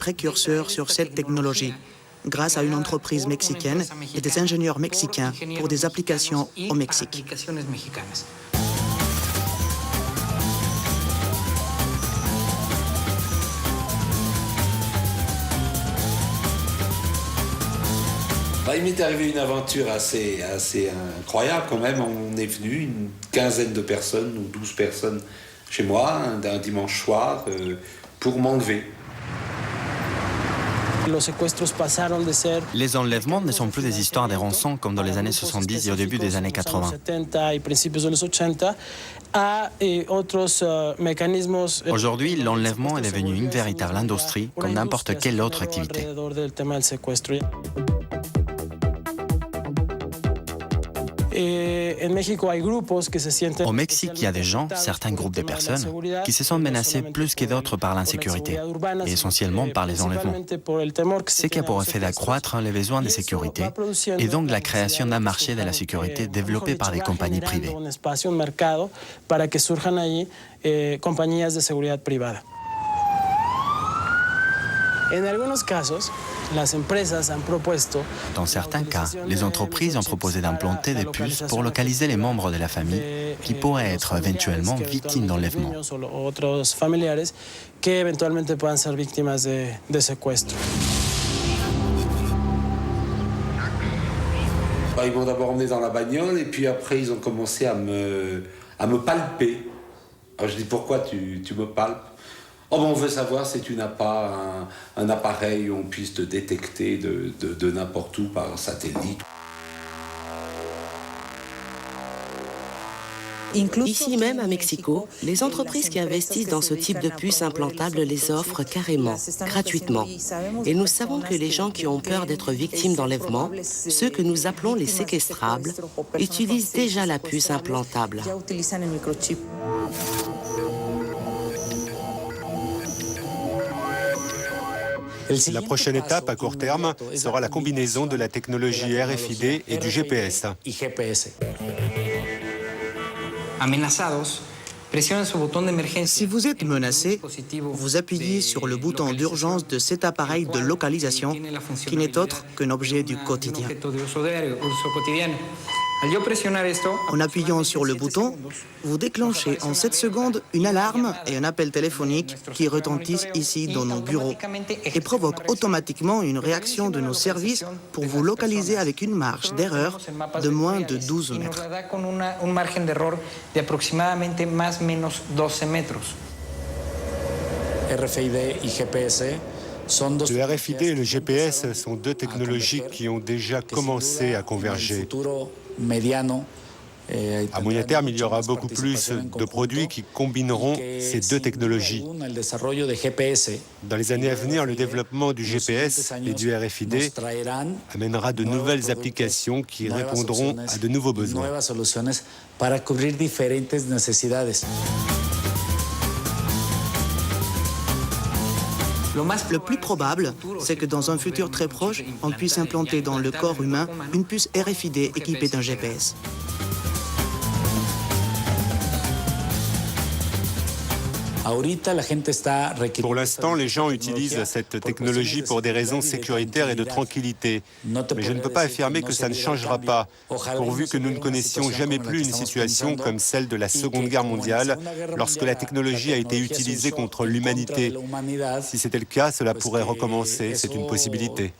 précurseurs sur cette technologie, grâce à une entreprise mexicaine et des ingénieurs mexicains pour des applications au Mexique. Il m'est arrivé une aventure assez incroyable quand même. On est venu, une quinzaine de personnes ou 12 personnes chez moi, un dimanche soir, pour m'enlever. Les enlèvements ne sont plus des histoires des rançons comme dans les années 70 et au début des années 80. Aujourd'hui, l'enlèvement est devenu une véritable industrie comme n'importe quelle autre activité. Au Mexique, il y a des gens, certains groupes de personnes, qui se sentent menacés plus que d'autres par l'insécurité, et essentiellement par les enlèvements. Ce qui a pour effet d'accroître les besoins de sécurité et donc la création d'un marché de la sécurité développé par des compagnies privées. Dans certains cas, les entreprises ont proposé d'implanter des puces pour localiser les membres de la famille qui pourraient être éventuellement victimes d'enlèvement. Ils m'ont d'abord emmené dans la bagnole et puis après ils ont commencé à me palper. Alors je dis pourquoi tu me palpes? Oh, on veut savoir si tu n'as pas un appareil où on puisse te détecter de n'importe où par satellite. Ici même à Mexico, les entreprises qui investissent dans ce type de puces implantables les offrent carrément, gratuitement. Et nous savons que les gens qui ont peur d'être victimes d'enlèvement, ceux que nous appelons les séquestrables, utilisent déjà la puce implantable. La prochaine étape à court terme sera la combinaison de la technologie RFID et du GPS. Si vous êtes menacé, vous appuyez sur le bouton d'urgence de cet appareil de localisation qui n'est autre qu'un objet du quotidien. En appuyant sur le bouton, vous déclenchez en 7 secondes une alarme et un appel téléphonique qui retentissent ici dans nos bureaux et provoquent automatiquement une réaction de nos services pour vous localiser avec une marge d'erreur de moins de 12 mètres. Le RFID et le GPS sont deux technologies qui ont déjà commencé à converger. À moyen terme, il y aura beaucoup plus de produits qui combineront ces deux technologies. Dans les années à venir, le développement du GPS et du RFID amènera de nouvelles applications qui répondront à de nouveaux besoins. Le plus probable, c'est que dans un futur très proche, on puisse implanter dans le corps humain une puce RFID équipée d'un GPS. Pour l'instant, les gens utilisent cette technologie pour des raisons sécuritaires et de tranquillité. Mais je ne peux pas affirmer que ça ne changera pas, pourvu que nous ne connaissions jamais plus une situation comme celle de la Seconde Guerre mondiale, lorsque la technologie a été utilisée contre l'humanité. Si c'était le cas, cela pourrait recommencer, c'est une possibilité.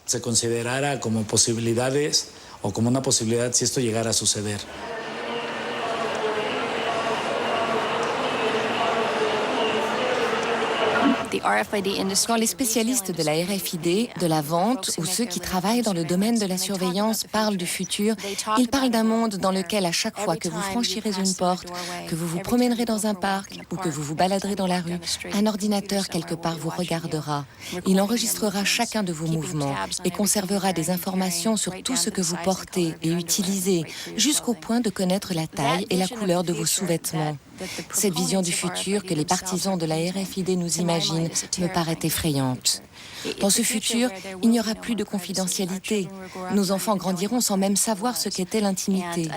Quand les spécialistes de la RFID, de la vente ou ceux qui travaillent dans le domaine de la surveillance parlent du futur, ils parlent d'un monde dans lequel à chaque fois que vous franchirez une porte, que vous vous promènerez dans un parc ou que vous vous baladerez dans la rue, un ordinateur quelque part vous regardera. Il enregistrera chacun de vos mouvements et conservera des informations sur tout ce que vous portez et utilisez, jusqu'au point de connaître la taille et la couleur de vos sous-vêtements. Cette vision du futur que les partisans de la RFID nous imaginent me paraît effrayante. Dans ce futur, il n'y aura plus de confidentialité. Nos enfants grandiront sans même savoir ce qu'était l'intimité.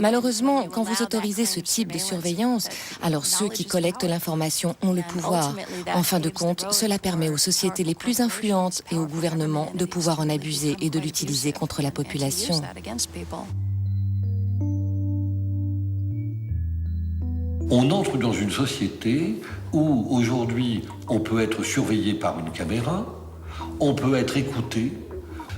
Malheureusement, quand vous autorisez ce type de surveillance, alors ceux qui collectent l'information ont le pouvoir. En fin de compte, cela permet aux sociétés les plus influentes et aux gouvernements de pouvoir en abuser et de l'utiliser contre la population. On entre dans une société où aujourd'hui on peut être surveillé par une caméra, on peut être écouté.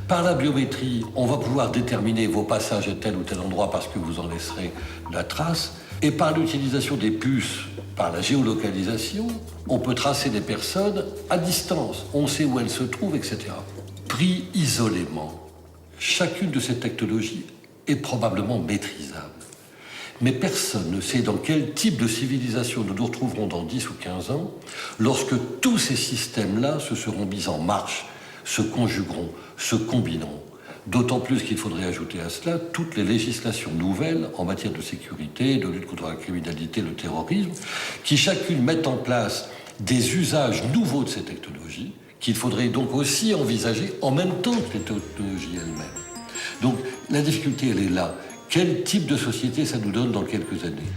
Par la biométrie, on va pouvoir déterminer vos passages à tel ou tel endroit parce que vous en laisserez la trace. Et par l'utilisation des puces, par la géolocalisation, on peut tracer des personnes à distance. On sait où elles se trouvent, etc. Pris isolément, chacune de ces technologies est probablement maîtrisable. Mais personne ne sait dans quel type de civilisation nous nous retrouverons dans 10 ou 15 ans lorsque tous ces systèmes-là se seront mis en marche, se conjugueront, se combineront. D'autant plus qu'il faudrait ajouter à cela toutes les législations nouvelles en matière de sécurité, de lutte contre la criminalité, le terrorisme, qui chacune mettent en place des usages nouveaux de ces technologies, qu'il faudrait donc aussi envisager en même temps que les technologies elles-mêmes. Donc la difficulté, elle est là. Quel type de société ça nous donne dans quelques années ?